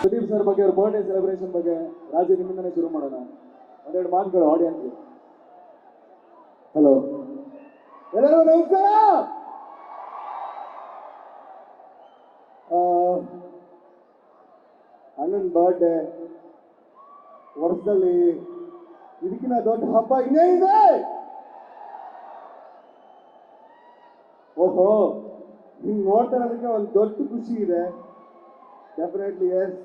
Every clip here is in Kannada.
ಸುದೀಪ್ ಸರ್ ಬಗ್ಗೆ ಅವ್ರ ಬರ್ಡೇ ಸೆಲೆಬ್ರೇಷನ್ ಬಗ್ಗೆ ರಾಜು ನಿಮ್ಮಿಂದನೇ ಶುರು ಮಾಡೋಣ. ಒಂದೆರಡು ಮಾತುಗಳು ಆಡಿಯನ್ಸ್. ಹಲೋ ಎಲ್ಲರಿಗೂ ನಮಸ್ಕಾರ. ಅಣ್ಣನ ಬರ್ಡೇ ವರ್ಷದಲ್ಲಿ ಇದಕ್ಕಿಂತ ದೊಡ್ಡ ಹಬ್ಬ ಇನ್ನೇನಿದೆ? ಓಹೋ, ಹಿಂಗೆ ನೋಡ್ತಾ ಇರೋದಕ್ಕೆ ಒಂದು ದೊಡ್ಡ ಖುಷಿ ಇದೆ. ಡೆಫಿನೆಟ್ಲಿ ಎಸ್,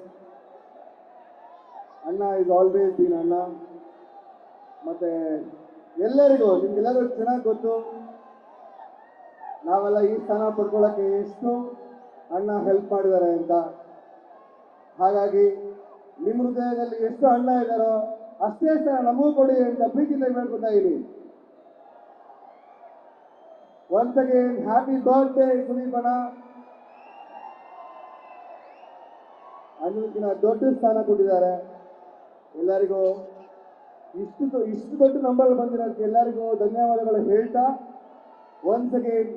ಅಣ್ಣ ಇಸ್ ಆಲ್ವೇಸ್ ಬೀನ್ ಅಣ್ಣ. ಮತ್ತೆ ಎಲ್ಲರಿಗೂ ನಿಮ್ಗೆಲ್ಲರಿಗೂ ಚೆನ್ನಾಗಿ ಗೊತ್ತು ನಾವೆಲ್ಲ ಈ ಸ್ಥಾನ ಪಡ್ಕೊಳ್ಳೋಕ್ಕೆ ಎಷ್ಟು ಅಣ್ಣ ಹೆಲ್ಪ್ ಮಾಡಿದ್ದಾರೆ ಅಂತ. ಹಾಗಾಗಿ ನಿಮ್ಮ ಹೃದಯದಲ್ಲಿ ಎಷ್ಟು ಅಣ್ಣ ಇದ್ದಾರೋ ಅಷ್ಟೇ ಸ್ಥಾನ ನಮಗೂ ಕೊಡಿ ಅಂತ ಪ್ರೀತಿಯಿಂದ ಹೇಳ್ಕೊತಾ ಇದ್ದೀನಿ. Once again happy birthday Sudeep ಅಣ್ಣ. ಅಣ್ಣಕ್ಕಿಂತ ದೊಡ್ಡ ಸ್ಥಾನ ಕೊಟ್ಟಿದ್ದಾರೆ. ಎಲ್ಲರಿಗೂ ಇಷ್ಟು ದೊಡ್ಡ ನಂಬರ್ ಬಂದಿರೋದಕ್ಕೆ ಎಲ್ಲರಿಗೂ ಧನ್ಯವಾದಗಳು ಹೇಳ್ತಾ ಒನ್ಸ್ ಅಗೇನ್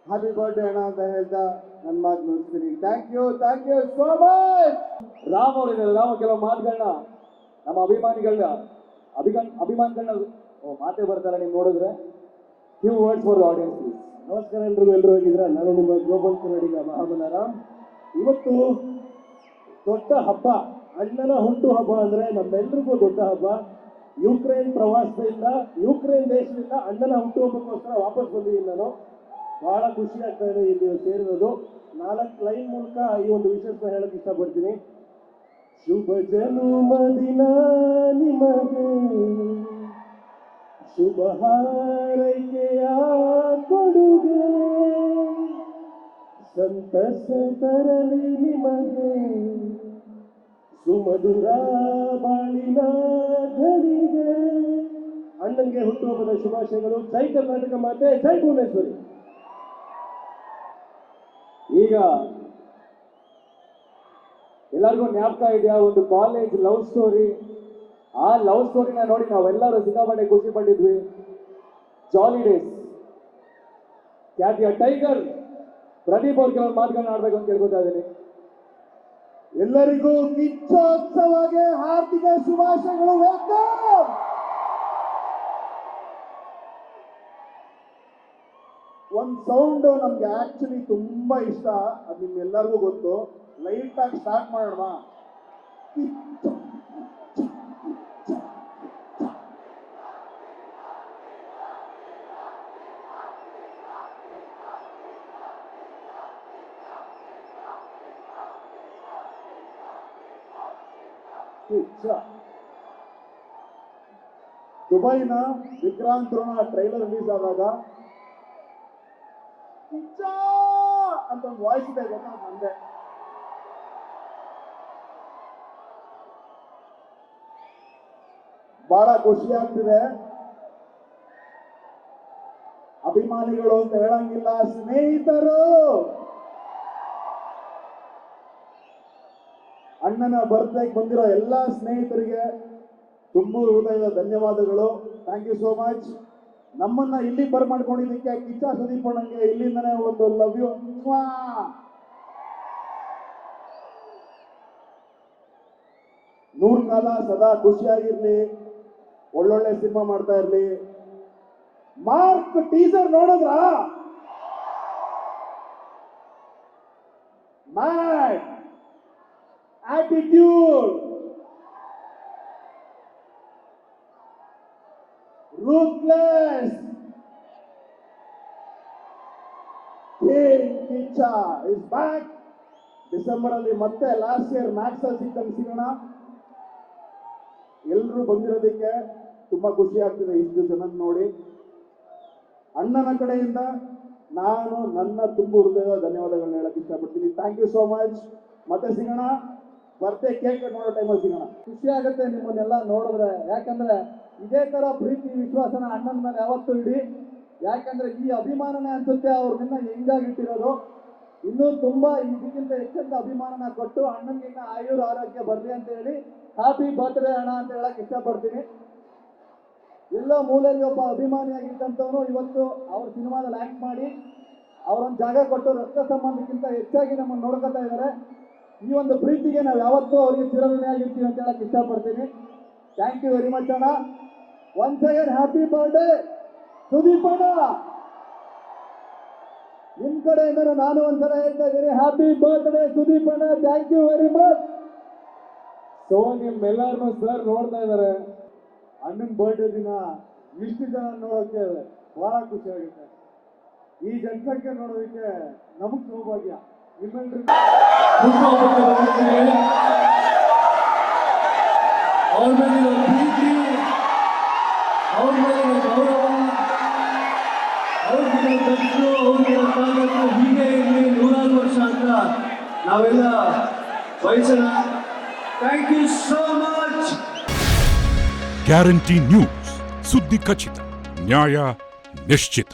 ಹ್ಯಾಪಿ ಬರ್ತ್ಡೇ ಅಣ್ಣ ಅಂತ ಹೇಳ್ತಾ ನನ್ನ ಮಾತು ಮುಗಿಸ್ತೀನಿ. Thank you so much. Ram ಅವರಿದ್ದಾರೆ. ರಾಮ್ ಕೆಲವು ಮಾತುಗಳನ್ನ ನಮ್ಮ ಅಭಿಮಾನಿಗಳನ್ನ ಮಾತೇ ಬರ್ತಾರೆ ನೀವು ನೋಡಿದ್ರೆ. Few words for the audience please. ನಮಸ್ಕಾರ ಎಲ್ಲರೂ ಹೋಗಿದ್ರ. ನಾನು ನಿಮ್ಮ ಗ್ಲೋಬಲ್ ಕನ್ನಡಿಗ ಮಹಾಬಲ ರಾಮ್. ಇವತ್ತು ದೊಡ್ಡ ಹಬ್ಬ, ಅಣ್ಣನ ಹುಟ್ಟು ಹಬ್ಬ ಅಂದರೆ ನಮ್ಮೆಲ್ರಿಗೂ ದೊಡ್ಡ ಹಬ್ಬ. ಯುಕ್ರೇನ್ ಪ್ರವಾಸದಿಂದ, ಯುಕ್ರೇನ್ ದೇಶದಿಂದ ಅಣ್ಣನ ಹುಟ್ಟು ಹಬ್ಬಕ್ಕೋಸ್ಕರ ವಾಪಸ್ ಬಂದಿದ್ದೀನಿ ನಾನು. ಬಹಳ ಖುಷಿ ಆಗ್ತಾ ಇದೆ ಇಲ್ಲಿ ಸೇರಿರೋದು. 4 ಲೈನ್ ಮೂಲಕ ಈ ಒಂದು ವಿಷಯನ ಹೇಳಕ್ಕೆ ಇಷ್ಟಪಡ್ತೀನಿ. ಶುಭ ಜನ್ಮದಿನ ನಿಮಗೆ, ಶುಭ ಹಾರೈಕೆಯ ಕೊಡುಗೆ, ಸಂತಸ ತರಲಿ ನಿಮಗೆ, ಸುಮಧುರ ಬಾಳಿನ ಘಳಿಗೆ. ಅಣ್ಣನಿಗೆ ಹುಟ್ಟುಹಬ್ಬದ ಶುಭಾಶಯಗಳು. ಜೈ ಕರ್ನಾಟಕ ಮಾತೆ, ಜೈ ಭುವನೇಶ್ವರಿ. ಈಗ ಎಲ್ಲರಿಗೂ ಜ್ಞಾಪಕ ಇದೆಯಾ ಒಂದು ಕಾಲೇಜ್ ಲವ್ ಸ್ಟೋರಿ? ಆ ಲವ್ ಸ್ಟೋರಿನ ನೋಡಿ ನಾವೆಲ್ಲರೂ ಸಿಕ್ಕಾಪಟ್ಟೆ ಖುಷಿ ಪಟ್ಟಿದ್ವಿ. ಜಾಲಿ ಡೇಸ್. ಖ್ಯಾತಿಯ ಟೈಗರ್ ಪ್ರದೀಪ್ ಅವ್ರ ಕೆಲವು ಮಾತುಗಳನ್ನ ಆಡ್ಬೇಕು ಅಂತ ಕೇಳ್ಕೊತಾ ಇದ್ದೀನಿ. ಎಲ್ಲರಿಗೂ ಕಿಚ್ಚೋತ್ಸವಕ್ಕೆ ಹಾರ್ದಿಕ ಶುಭಾಶಯಗಳು. ವೆಲ್ಕಮ್. ಒಂದು ಸೌಂಡ್ ನಮ್ಗೆ ಆಕ್ಚುಲಿ ತುಂಬಾ ಇಷ್ಟ, ಅದು ನಿಮ್ಗೆಲ್ಲರಿಗೂ ಗೊತ್ತು. ಲೈಟ್ ಆಗಿ ಸ್ಟಾರ್ಟ್ ಮಾಡೋಣ. ದುಬೈನ ವಿಕ್ರಾಂತ್ ರೋಣ ಟ್ರೈಲರ್ ರಿಲೀಸ್ ಆದಾಗ ಅಂತ ಒಂದು ವಾಯ್ಸ್ ಇದೆ ಗೊತ್ತಾ ನಂದೆ. ಬಹಳ ಖುಷಿ ಆಗ್ತಿದೆ. ಅಭಿಮಾನಿಗಳು ಅಂತ ಹೇಳಂಗಿಲ್ಲ, ಸ್ನೇಹಿತರು. ಅಣ್ಣನ ಬರ್ತ್ಡೇಗೆ ಬಂದಿರೋ ಎಲ್ಲ ಸ್ನೇಹಿತರಿಗೆ ತುಂಬ ಹೃದಯದ ಧನ್ಯವಾದಗಳು. Thank you so much. ನಮ್ಮನ್ನ ಇಲ್ಲಿ ಬರ್ಮಾಡ್ಕೊಂಡಿದ್ದಕ್ಕೆ ಕಿಚ್ಚ ಸುದೀಪ್ ಅಣ್ಣಂಗೆ ಇಲ್ಲಿಂದನೇ ಒಂದು ಲವ್ ಯು. ನೂರು ಕಾಲ ಸದಾ ಖುಷಿಯಾಗಿರ್ಲಿ, ಒಳ್ಳೊಳ್ಳೆ ಸಿನಿಮಾ ಮಾಡ್ತಾ ಇರ್ಲಿ. ಮಾರ್ಕ್ ಟೀಸರ್ ನೋಡಿದ್ರ? Mad attitude, ruthless, King Kicha is back. December ಅಲ್ಲಿ ಮತ್ತೆ ಲಾಸ್ಟ್ ಇಯರ್ ಮ್ಯಾಕ್ಸ್ ಅಲ್ಲಿ ಸಿಕ್ಕಂಗೆ ಸಿಗೋಣ. ಎಲ್ಲರೂ ಬಂದಿರೋದಕ್ಕೆ ತುಂಬಾ ಖುಷಿ ಆಗ್ತಿದೆ. ಇಷ್ಟು ಜನ ನೋಡಿ ಅಣ್ಣನ ಕಡೆಯಿಂದ ನಾನು ನನ್ನ ತುಂಬ ಹೃದಯದ ಧನ್ಯವಾದಗಳನ್ನ ಹೇಳಕ್ ಇಷ್ಟಪಡ್ತೀನಿ. Thank you so much. ಮತ್ತೆ ಸಿಗೋಣ. ಬರ್ತೆ ಕೇಕ್ ಕಟ್ ಮಾಡೋ ಟೈಮಲ್ಲಿ ಸಿಗೋಣ. ಖುಷಿ ಆಗುತ್ತೆ ನಿಮ್ಮನ್ನೆಲ್ಲ ನೋಡಿದ್ರೆ. ಯಾಕಂದ್ರೆ ಇದೇ ತರ ಪ್ರೀತಿ ವಿಶ್ವಾಸನ ಅಣ್ಣನ ಮೇಲೆ ಯಾವತ್ತೂ ಇಡಿ. ಯಾಕಂದ್ರೆ ಈ ಅಭಿಮಾನನೇ ಅನ್ಸುತ್ತೆ ಅವ್ರ ನಿನ್ನ ಹೆಂಗಾಗಿಟ್ಟಿರೋದು. ಇನ್ನೂ ತುಂಬಾ ಇದಕ್ಕಿಂತ ಹೆಚ್ಚಿನ ಅಭಿಮಾನನ ಕೊಟ್ಟು ಅಣ್ಣನಿಗೆ ಆಯುರ್ ಆರೋಗ್ಯ ಬರ್ಲಿ ಅಂತ ಹೇಳಿ ಹ್ಯಾಪಿ ಬರ್ತ್ಡೇ ಅಣ್ಣ ಅಂತ ಹೇಳಕ್ ಇಷ್ಟಪಡ್ತೀನಿ. ಎಲ್ಲೋ ಮೂಲೆಯಲ್ಲಿ ಒಬ್ಬ ಅಭಿಮಾನಿಯಾಗಿದ್ದಂಥವನು ಇವತ್ತು ಅವ್ರ ಸಿನಿಮಾದಲ್ಲಿ ಆಕ್ಟ್ ಮಾಡಿ ಅವರೊಂದು ಜಾಗ ಕೊಟ್ಟು ರಕ್ತ ಸಂಬಂಧಕ್ಕಿಂತ ಹೆಚ್ಚಾಗಿ ನಮ್ಮನ್ನು ನೋಡ್ಕೊತಾ ಇದ್ದಾರೆ. ಈ ಒಂದು ಪ್ರೀತಿಗೆ ನಾವು ಯಾವತ್ತೂ ಅವರಿಗೆ ಚಿರಋಣಿಯಾಗಿರ್ತೀವಿ ಅಂತ ಹೇಳಕ್ ಇಷ್ಟಪಡ್ತೀನಿ. ಥ್ಯಾಂಕ್ ಯು ವೆರಿ ಮಚ್ ಅಣ್ಣ. Once again happy birthday Sudeep ಅಣ್ಣ. ನಿಮ್ ಕಡೆಯಿಂದ ನಾನು ಒಂದ್ಸಲ ಹೇಳ್ತಾ ಇದ್ದೀನಿ, ಹ್ಯಾಪಿ ಬರ್ತ್ಡೇ ಸುದೀಪ್ ಅಣ್ಣ. Thank you very much. So ನಿಮ್ಮೆಲ್ಲರನ್ನು ಸರ್ ನೋಡ್ತಾ ಇದ್ದಾರೆ. ಅಣ್ಣನ ಬರ್ಡೇ ದಿನ ಇಷ್ಟು ಜನ ನೋಡೋಕೆ ಬಹಳ ಖುಷಿ ಆಗುತ್ತೆ. ಈ ಜನಸಂಖ್ಯೆ ನೋಡೋದಕ್ಕೆ ನಮಗ್ ಸೌಭಾಗ್ಯ. ನಿಮ್ಮೆಲ್ಲರಿಗೂ ಅವ್ರ ಮೇಲಿನ ಪ್ರೀತಿ, ಅವ್ರ ಮೇಲಿನ ಗೌರವ, ಅವ್ರಿಗೆ ದತ್ತು, ಅವ್ರಿಗೆ ತಾಕತ್ತು ಹೀಗೆ ಇರಲಿ 100 ವರ್ಷ ಅಂತ ನಾವೆಲ್ಲ ಬಯಸೋಣ. Thank you so much. Guarantee news, ಸುದ್ದಿ ಖಚಿತ, ನ್ಯಾಯ ನಿಶ್ಚಿತ.